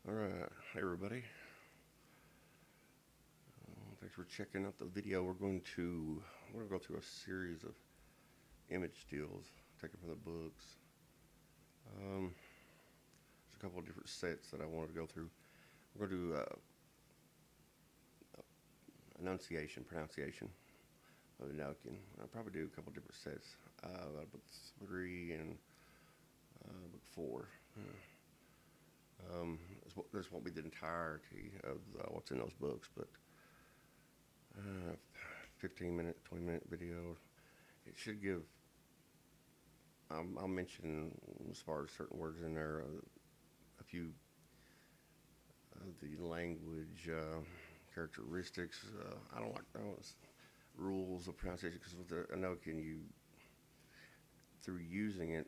All right, hey everybody. Thanks for checking out the video. We're going to go through a series of image steals taken from the books. There's a couple of different sets that I wanted to go through. We're going to do pronunciation of Enochian. I'll probably do a couple of different sets. Book 3 and book 4. This won't be the entirety of what's in those books, but 15-minute, 20-minute video. It should give. I'll mention, as far as certain words in there, a few of the language characteristics. I don't like those rules of pronunciation, because with the Enochian, through using it,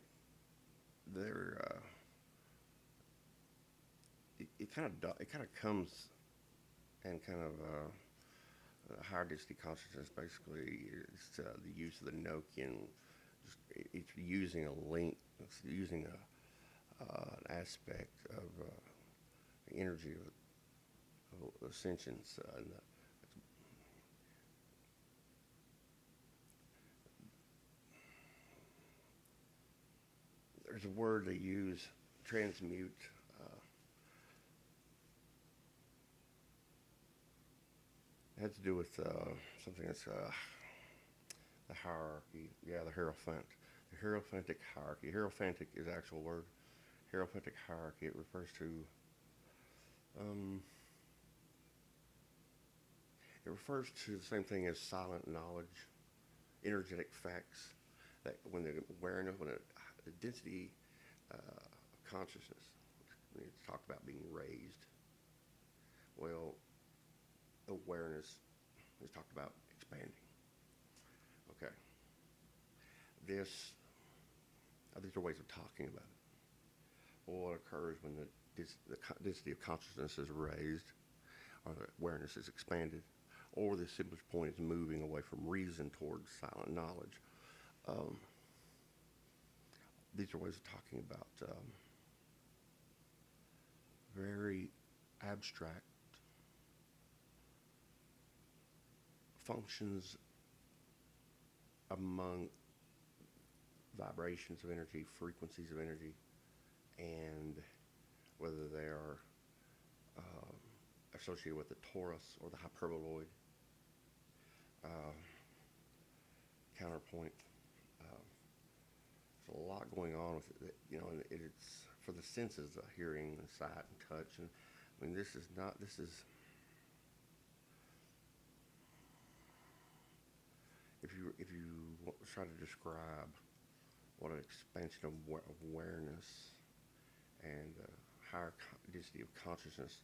it kind of comes and kind of higher density consciousness. Basically, it's the use of the Enochian. It's using a link. It's using an aspect of the energy of sentience. There's a word they use, transmute. It had to do with something that's the hierarchy. Yeah, the Hierophant. The Hierophantic hierarchy. Hierophantic is the actual word. Hierophantic hierarchy. It refers to the same thing as silent knowledge, energetic facts. That when the awareness, the density of consciousness, it's talked about being raised. Well, awareness is talked about expanding. Okay. These are ways of talking about it. Well, what occurs when the density of consciousness is raised, or the awareness is expanded, or the simplest point is moving away from reason towards silent knowledge. These are ways of talking about very abstract functions among vibrations of energy, frequencies of energy, and whether they are associated with the torus or the hyperboloid counterpoint. There's a lot going on with it, and it's for the senses, the hearing, the sight, and touch. And I mean, this is if you try to describe what an expansion of awareness and higher density of consciousness,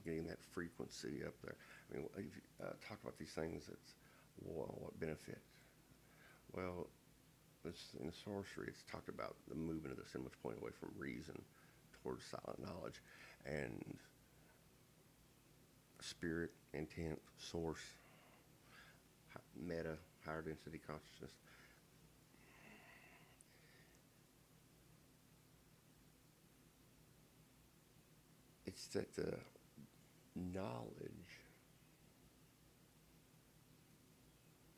getting that frequency up there. I mean, if you talk about these things, it's what benefit? Well, in sorcery, it's talked about the movement of the simplest point away from reason towards silent knowledge, and spirit, intent, source, meta, higher density consciousness. It's that the knowledge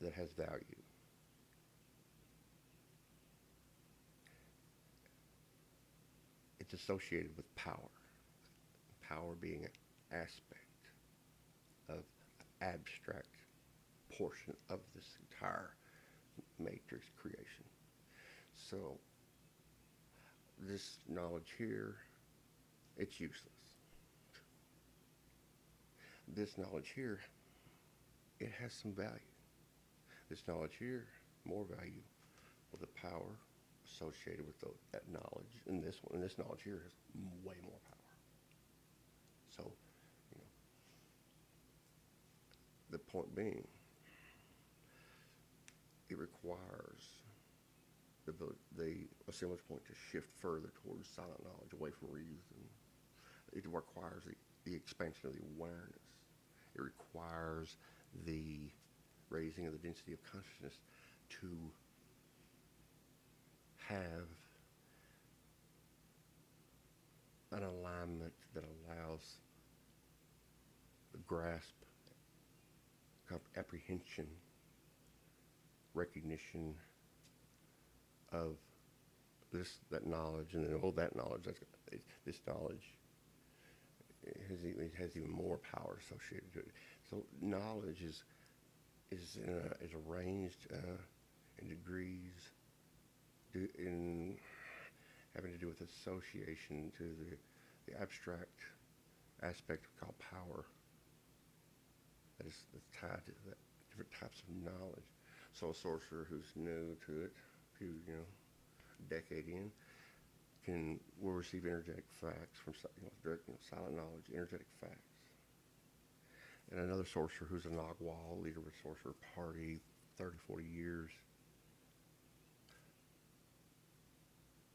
that has value. It's associated with power. Power being an aspect of abstract portion of this entire matrix creation. So this knowledge here, it's useless. This knowledge here, it has some value. This knowledge here, more value. Well, the power associated with that knowledge, and this knowledge here has way more power. So, the point being, it requires the assemblage point to shift further towards silent knowledge, away from reason. It requires the expansion of the awareness. It requires the raising of the density of consciousness to have an intellect that allows the grasp, apprehension, recognition of that knowledge, and then that knowledge. This knowledge has even more power associated to it. So knowledge is arranged in degrees, in having to do with association to the abstract aspect called power. That's tied to that different types of knowledge. So a sorcerer who's new to it, decade in, will receive energetic facts from direct, silent knowledge, energetic facts. And another sorcerer who's a Nagwal, leader of a sorcerer party, 30, 40 years,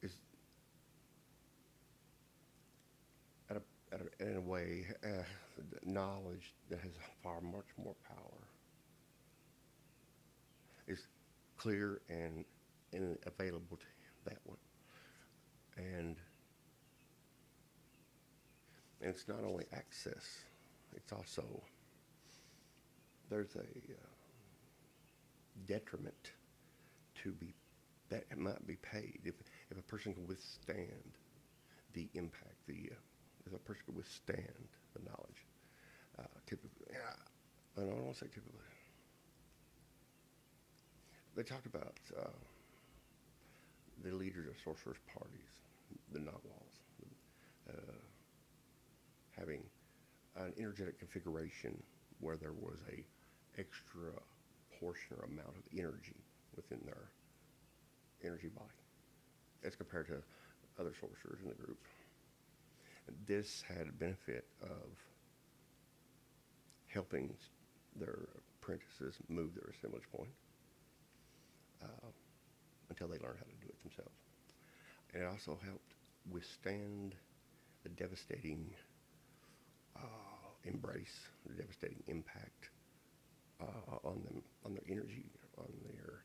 is in a way knowledge that has far much more power. Is clear and available to that one. And it's not only access, it's also, there's a detriment that might be paid if a person can withstand the impact, if a person can withstand the knowledge. Typically, I don't want to say typically. They talked about the leaders of sorcerers' parties, the Nagwals, having an energetic configuration where there was a extra portion or amount of energy within their energy body as compared to other sorcerers in the group. And this had a benefit of helping their apprentices move their assemblage point until they learn how to do it themselves. And it also helped withstand the devastating embrace, the devastating impact on them, on their energy, on their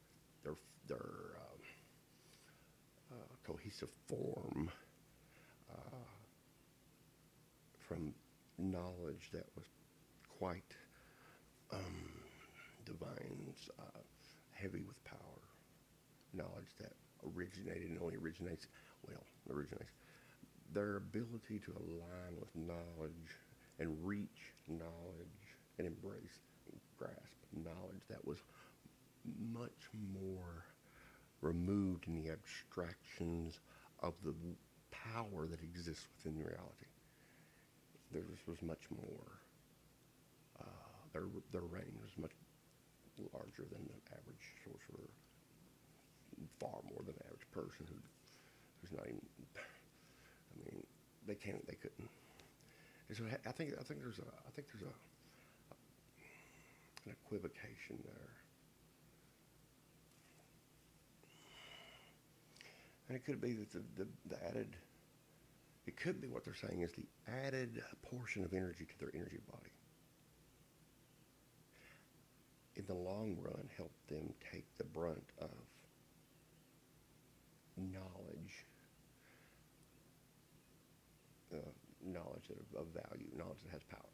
cohesive form, from knowledge that was quite divine, heavy with power, knowledge that originates, their ability to align with knowledge and reach knowledge and embrace and grasp knowledge that was much more removed in the abstractions of the power that exists within reality. Theirs was much more, their range was much larger than the average sorcerer, far more than the average person who's not even, they couldn't. And so I think there's an equivocation there. And it could be that the added, it could be what they're saying is the added portion of energy to their energy body in the long run helped them take the brunt of knowledge, of value, knowledge that has power.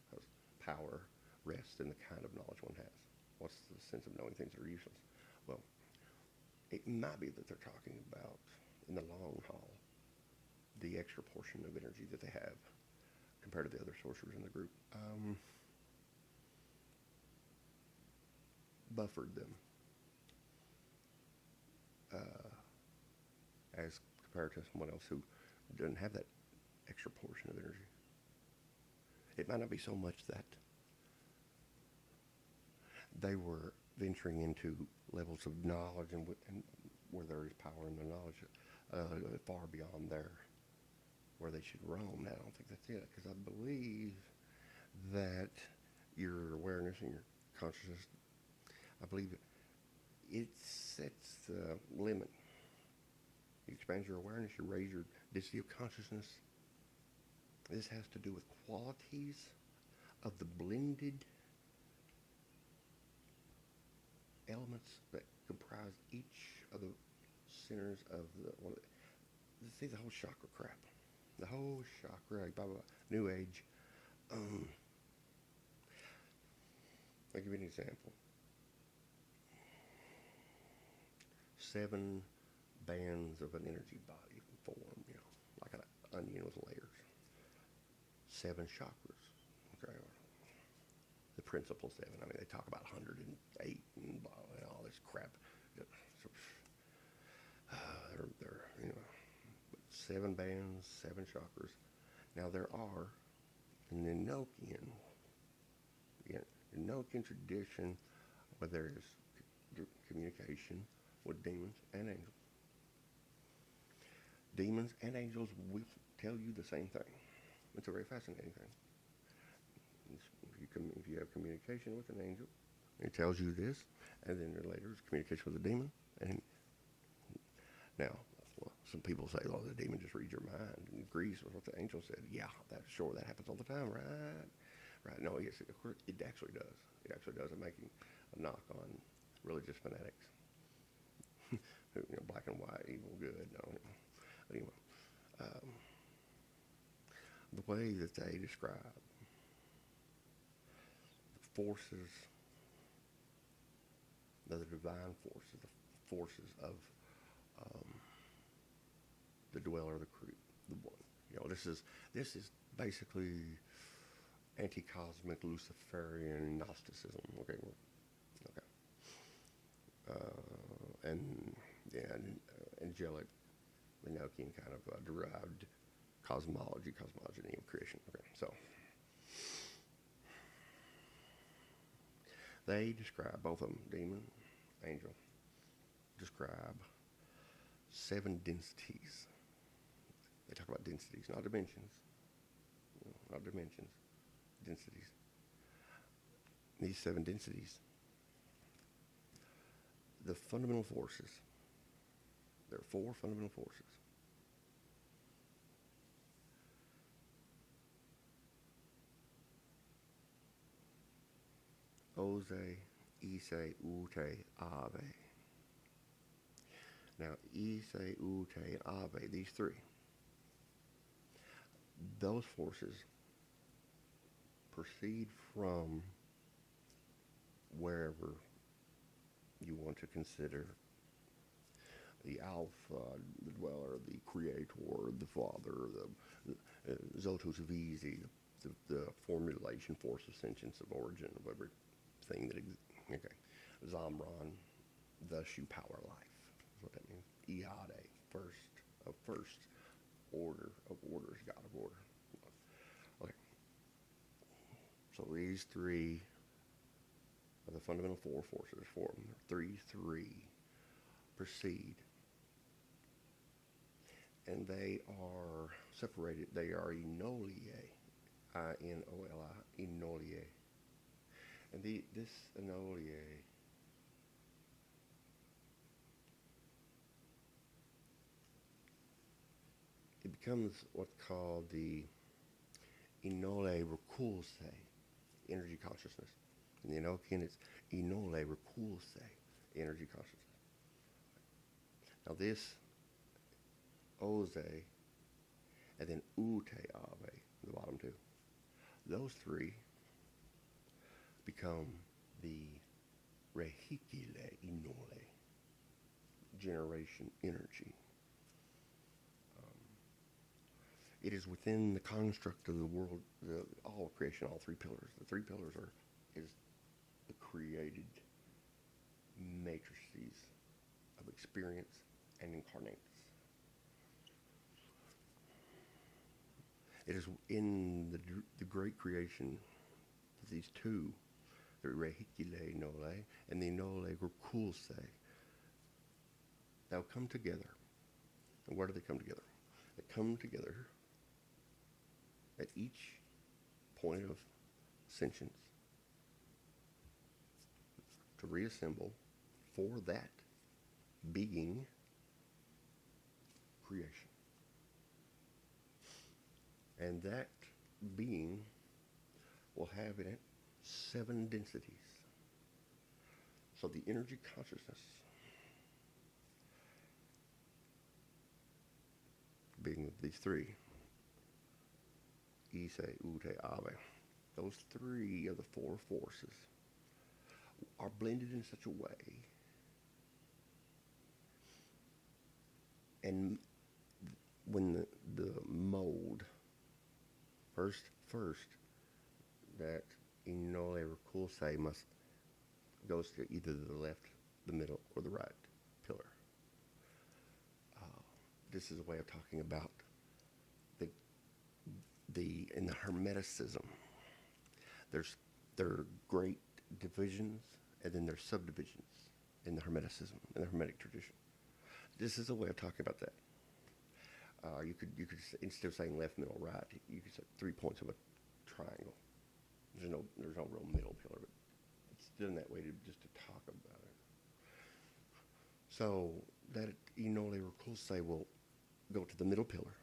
Because power rests in the kind of knowledge one has. What's the sense of knowing things that are useless? Well, it might be that they're talking about, in the long haul, the extra portion of energy that they have compared to the other sorcerers in the group. Buffered them as compared to someone else who doesn't have that extra portion of energy. It might not be so much that they were venturing into levels of knowledge and where there is power in the knowledge far beyond where they should roam. I don't think that's it, because I believe that your awareness and your consciousness, I believe it sets the limit. You expand your awareness, you raise your density of consciousness. This has to do with qualities of the blended elements that comprise each of the centers of the whole chakra crap. The whole chakra, blah, blah, blah, New Age. I'll give you an example. 7 bands of an energy body form, like an onion with layers. 7 chakras. Okay. The principal 7. I mean, they talk about 108 and blah, and all this crap. They're 7 bands, 7 chakras. Now there are in the Enochian tradition, where there is communication with demons and angels. Demons and angels will tell you the same thing. It's a very fascinating thing. If you have communication with an angel, it tells you this, and then later it's communication with a demon. And now, some people say, "Oh, the demon just reads your mind and agrees with what the angel said." Yeah, that's sure, that happens all the time, right? Right? No, yes, of course, it actually does. It actually does. I'm making a knock on religious fanatics. Black and white, evil, good. No, anyway, the way that they describe the forces, the divine forces, the forces of the dweller, the one. This is basically Anti-Cosmic Luciferian Gnosticism. Okay. And angelic, Enochian kind of derived cosmology of creation. Okay, so they describe, both of them, demon, angel, describe 7 densities. They talk about densities, not dimensions. Not dimensions, densities. These 7 densities, the fundamental forces. There are 4 fundamental forces. Oze, Ise, Ute, Ave. Now, Ise, Ute, and Ave, these 3, those forces proceed from wherever you want to consider the Alpha, the dweller, the creator, the father, the Zotus Visi, the formulation force of sentience, of origin of everything that exists. Okay. Zamron, thus you power life. That's what that means. Iade, first order of orders, God of order. Okay. So these 3 are the fundamental 4 forces. 4 of them. 3 proceed. And they are separated. They are Enoliae, I-N-O-L-I, Enoliae. And this Enoliae it becomes what's called the Enole Repulse, energy consciousness. In the Enochian, it's Enole Repulse, energy consciousness. Now this Oze, and then Ute Ave, the bottom 2. Those 3 become the Rehikile Enole, generation energy. It is within the construct of the world, all creation, all 3 pillars. The 3 pillars is the created matrices of experience and incarnates. It is in the great creation, these 2, the Rehikile Nole and the Nole Rekulse, they'll come together. And where do they come together? They come together at each point of sentience to reassemble for that being creation. And that being will have in it 7 densities. So the energy consciousness, being these 3, Ise, Ute, Ave. Those three of the four forces are blended in such a way, and when the mode first that Inole Reculse must goes to either the left, the middle, or the right pillar. This is a way of talking about the in the Hermeticism. There are great divisions, and then there's subdivisions in the Hermeticism, in the Hermetic tradition. This is a way of talking about that. You could instead of saying left, middle, right, you could say 3 points of a triangle. There's no real middle pillar, but it's done that way just to talk about it. So that Inole Reculse will go to the middle pillar,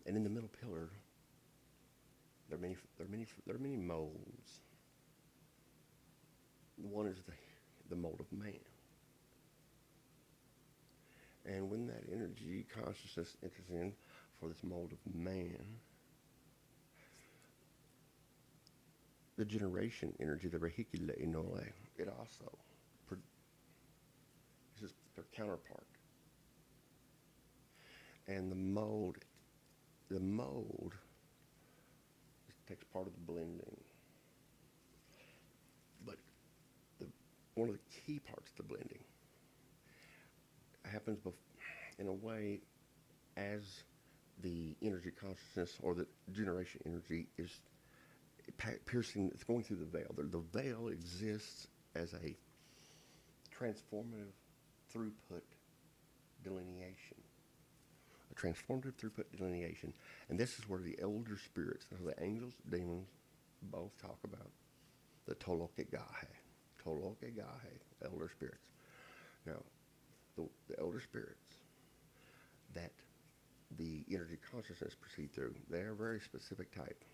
and in the middle pillar, there are many modes. One is the mode of man, and when that energy consciousness enters in for this mode of man, the generation energy, the Rehikile Inole, it also this is their counterpart. And the mode takes part of the blending. But one of the key parts of the blending happens in a way as the energy consciousness or the generation energy is piercing, it's going through the veil. The veil exists as a transformative throughput delineation. A transformative throughput delineation. And this is where the elder spirits, the angels, demons, both talk about the Toloke Gahe, elder spirits. Now, the elder spirits that the energy consciousness proceed through, they are a very specific type.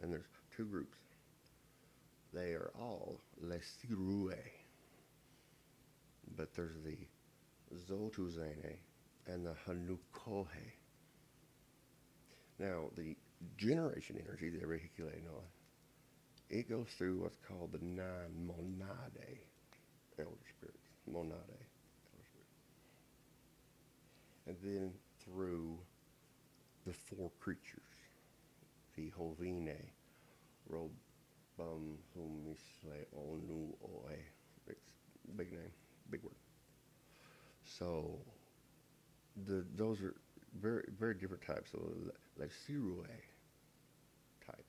And there's two groups. They are all Lesirue. But there's the Zotuzene and the Hanukohe. Now, the generation energy, the Rehikile Noah, it goes through what's called the 9 Monade elder spirits. Monade elder spirits. And then through the 4 creatures. The Hovine, Robum, Humisle, Onu, Oe. Big name, big word. So, those are very, very different types. So, like Sirue type,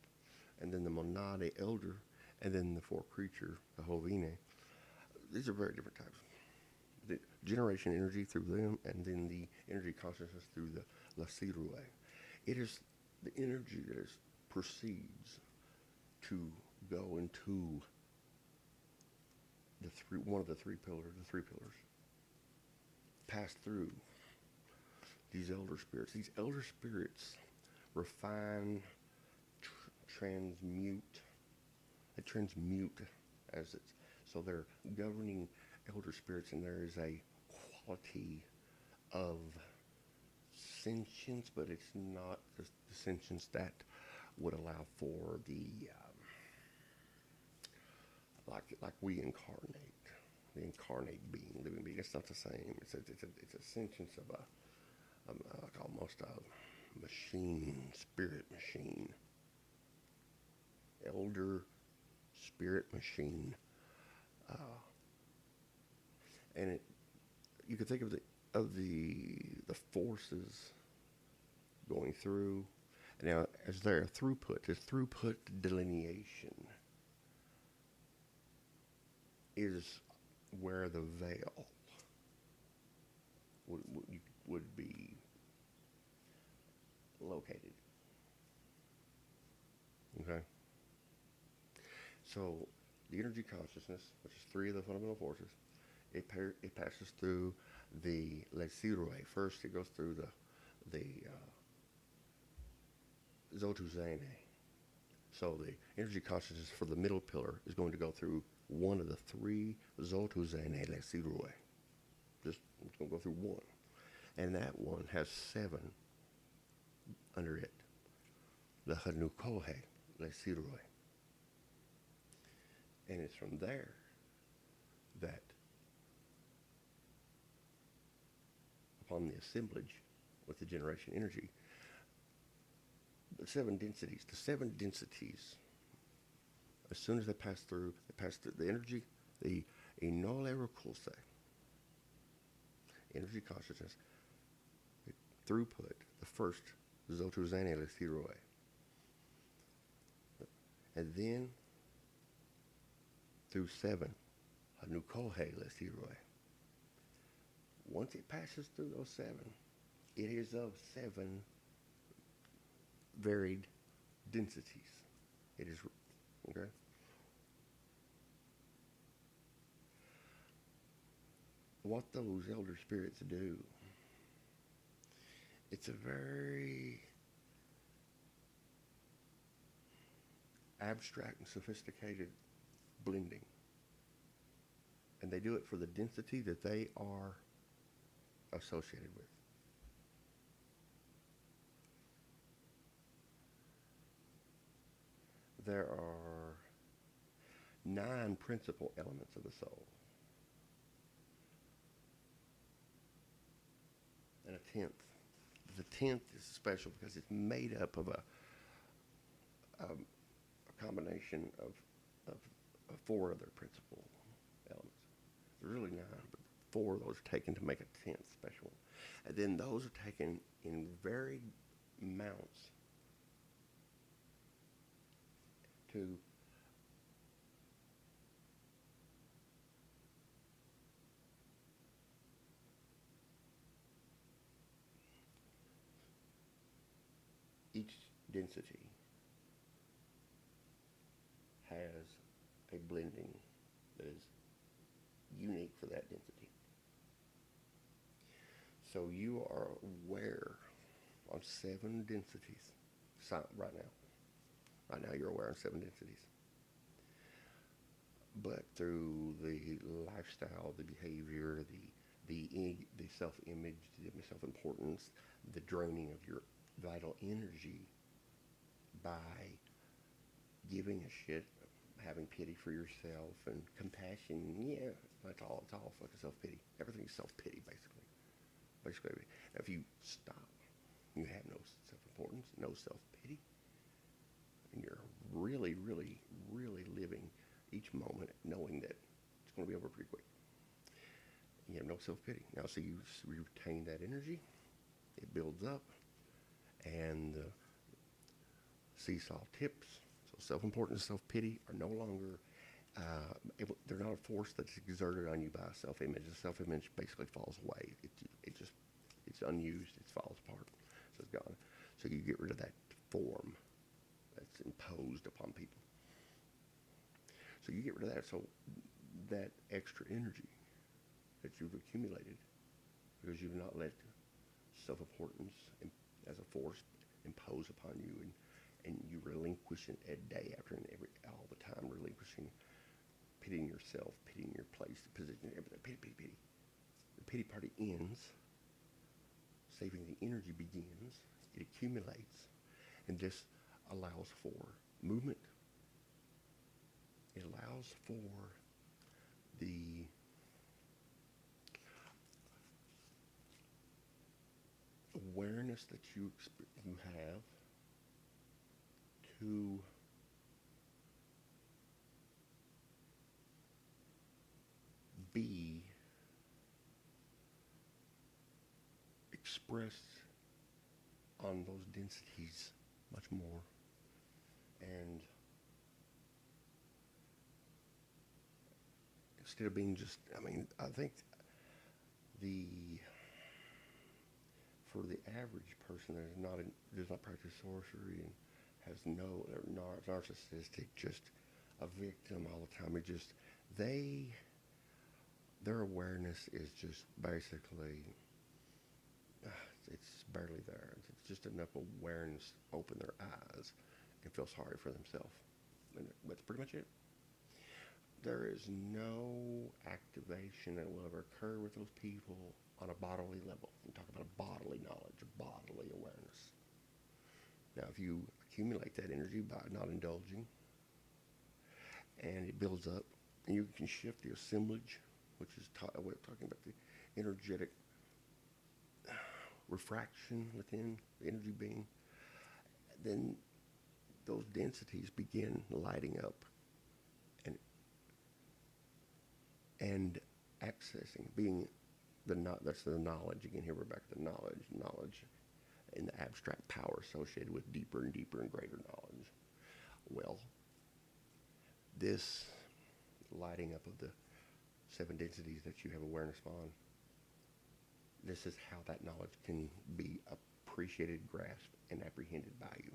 and then the Monade Elder, and then the 4 creature, the Hovine. These are very different types. The generation energy through them, and then the energy consciousness through the La Sirue. It is the energy that proceeds to go into one of the three pillars, pass through these elder spirits. These elder spirits refine, transmute. They transmute as it's, so they're governing elder spirits, and there is a quality of sentience, but it's not the sentience that would allow for the like we incarnate, the incarnate being, living being. It's not the same. It's a sentience of like almost a machine, spirit machine, elder spirit machine, and you could think of the forces going through. Now, as there a throughput, this throughput delineation is where the veil would be located. Okay? So, the energy consciousness, which is 3 of the fundamental forces, it passes through the Lesirue. First, it goes through the Zotuzene. So the energy consciousness for the middle pillar is going to go through one of the 3 Zotuzene Lesirue. It's going to go through one. And that one has 7 under it. the Hanukohe Lesiroi. And it's from there that, upon the assemblage with the generation energy, the seven densities, as soon as they pass through the energy, the Enolerakose, energy consciousness, the throughput, the first Zotuzane Lethiroi. And then through seven, Hanukohe Lethiroi. Once it passes through those seven, it is of seven varied densities. It is, okay? What those elder spirits do, it's a very abstract and sophisticated blending. And they do it for the density that they are associated with. There are 9 principal elements of the soul. And a 10th. The 10th is special because it's made up of a combination of 4 other principal elements. There's really 9, but 4 of those are taken to make a 10th special. And then those are taken in varied amounts to each density has a blending that is unique for that density. So you are aware of 7 densities right now. Right now you're aware of 7 densities. But through the lifestyle, the behavior, the self-image, the self-importance, the draining of your vital energy by giving a shit, having pity for yourself and compassion, yeah, it's all fucking self-pity. Everything's self-pity, basically. If you stop, you have no self-importance, no self-pity, and you're really, really, really living each moment knowing that it's going to be over pretty quick. You have no self-pity. Now, so you retain that energy, it builds up, and seesaw tips. So self-importance and self-pity are no longer they're not a force that's exerted on you by a self-image. The self-image basically falls away. It's unused. It falls apart. So it's gone. So you get rid of that form that's imposed upon people. So you get rid of that. So that extra energy that you've accumulated because you've not let self-importance as a force impose upon you, and you relinquish it day after and all the time, relinquishing, pitying yourself, pitying your place, the position, everything, pity. The pity party ends, saving the energy begins, it accumulates, and this allows for movement. It allows for the awareness that you have to be expressed on those densities much more. And instead of being just, I think for the average person that does not practice sorcery and has they're narcissistic, just a victim all the time. Their awareness is just basically, it's barely there. It's just enough awareness to open their eyes and feel sorry for themselves. And that's pretty much it. There is no activation that will ever occur with those people on a bodily level. I'm talking about a bodily knowledge, a bodily awareness. Now, if you accumulate that energy by not indulging, and it builds up. And you can shift the assemblage, which is we're talking about the energetic refraction within the energy being. Then those densities begin lighting up and accessing, being that's the knowledge. Again, here we're back to the knowledge and the abstract power associated with deeper and deeper and greater knowledge. Well, this lighting up of the 7 densities that you have awareness on, this is how that knowledge can be appreciated, grasped, and apprehended by you.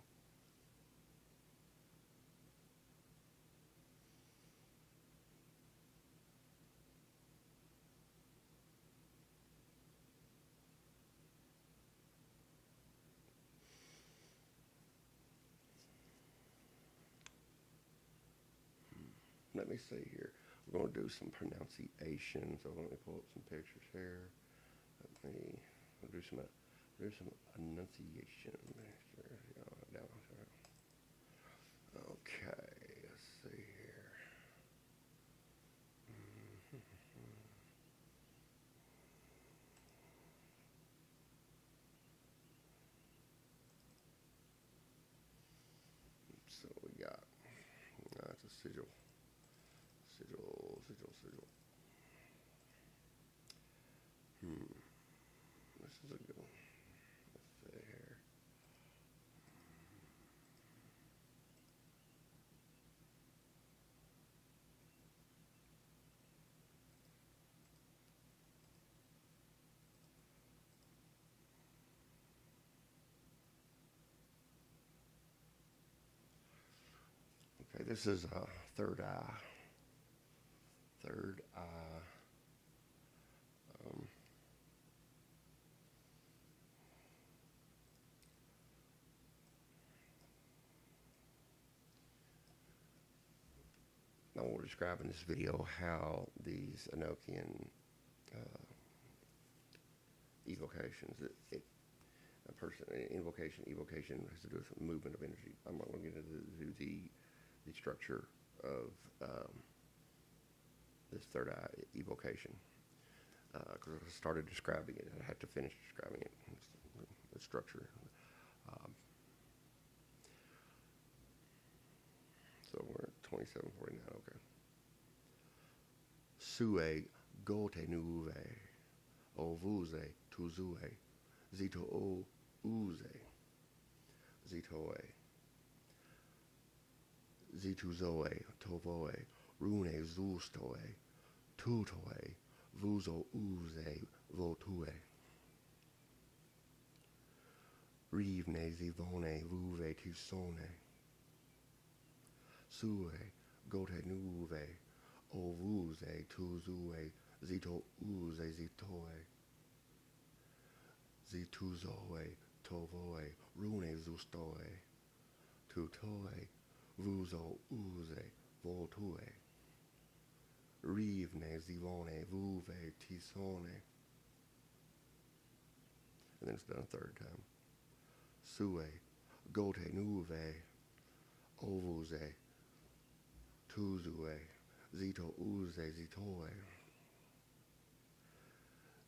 Let me see here. We're going to do some pronunciation. So let me pull up some pictures here. We'll do some enunciation. Okay, let's see here. So we got, it's a sigil. This is a good one. Let's see here. Okay, this is a third eye. Third eye. I will describe in this video how these Enochian evocations, evocation has to do with movement of energy. I'm not going to get into the structure of this third eye evocation because I started describing it and I had to finish describing it, the structure. So we're at 2749, okay. Sue gote nuve, ovuze tuzue, zito o uze, zitoe, zituzoe tovoe, rune zustoe, tutoe, vuzo uze votue. Rivne zivone vuve tisone. Sue gote nuve, ovuze tuzue, zito uze zitoe, zituzoe tovoe, rune zustoe, tutoe, vuzo uze votue. Rivne zivone vuve tisone. And then it's done a third time. Sue gote nuve, ovuze tuzue, zito uze zitoe,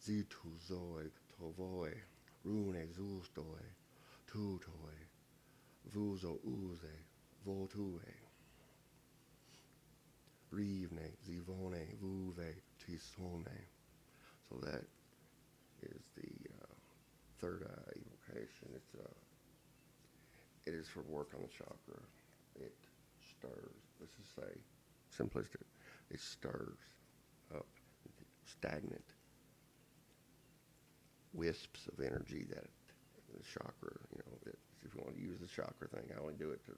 zituzoe tovoe, rune zustoe, tutoe, vuzo uze votue. Rivne zivone vuve tisone. So that is the third eye evocation. It is for work on the chakra. It stirs. Let's just say, simplistic. It stirs up stagnant wisps of energy that the chakra. If you want to use the chakra thing, I only do it to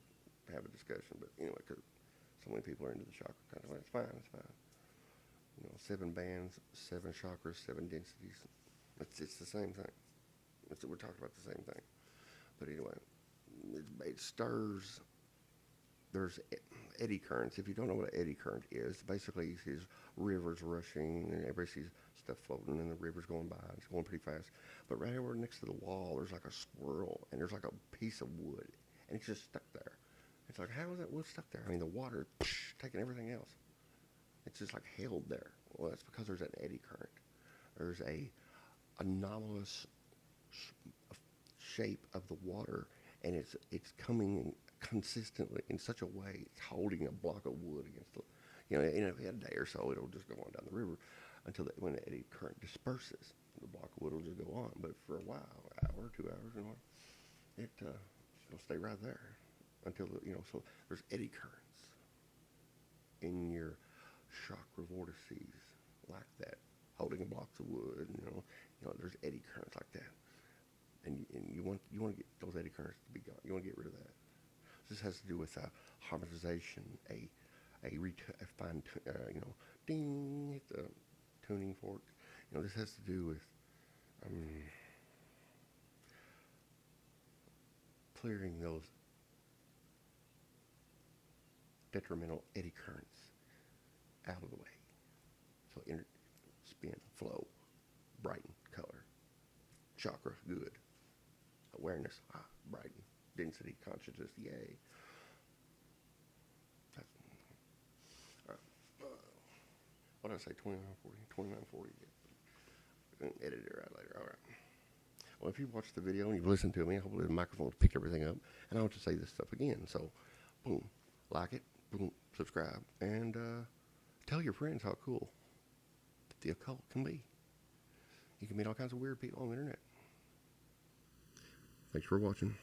have a discussion. But anyway, because so many people are into the chakra kind of. It's fine. 7 bands, 7 chakras, 7 densities. It's the same thing. We're talking about the same thing. But anyway, it stirs. There's eddy currents. If you don't know what an eddy current is, basically you see rivers rushing and everybody sees stuff floating and the river's going by. It's going pretty fast. But right over next to the wall, there's like a swirl and there's like a piece of wood. and it's just stuck there. It's like, how is that wood stuck there? I mean, the water taking everything else. It's just like held there. Well, that's because there's an eddy current. There's a anomalous shape of the water, and it's coming consistently in such a way it's holding a block of wood against the, if you had a day or so, it'll just go on down the river until when the eddy current disperses, the block of wood will just go on. But for a while, hour, 2 hours, it'll stay right there until so there's eddy currents in your chakra vortices like that, holding blocks of wood. There's eddy currents like that, and you want to get those eddy currents to be gone. You want to get rid of that. This has to do with harmonization, a fine, ding, hit the tuning fork. This has to do with clearing those detrimental eddy currents out of the way. So spin, flow, brighten, color, chakra, good, awareness, brighten, density, consciousness, yay. That's, what did I say, 2940? 2940, yeah. Edit it right later, all right. Well, if you watched the video and you've listened to me, hopefully the microphone picked everything up, and I want to say this stuff again. So, boom, like it, boom, subscribe, and tell your friends how cool the occult can be. You can meet all kinds of weird people on the internet. Thanks for watching.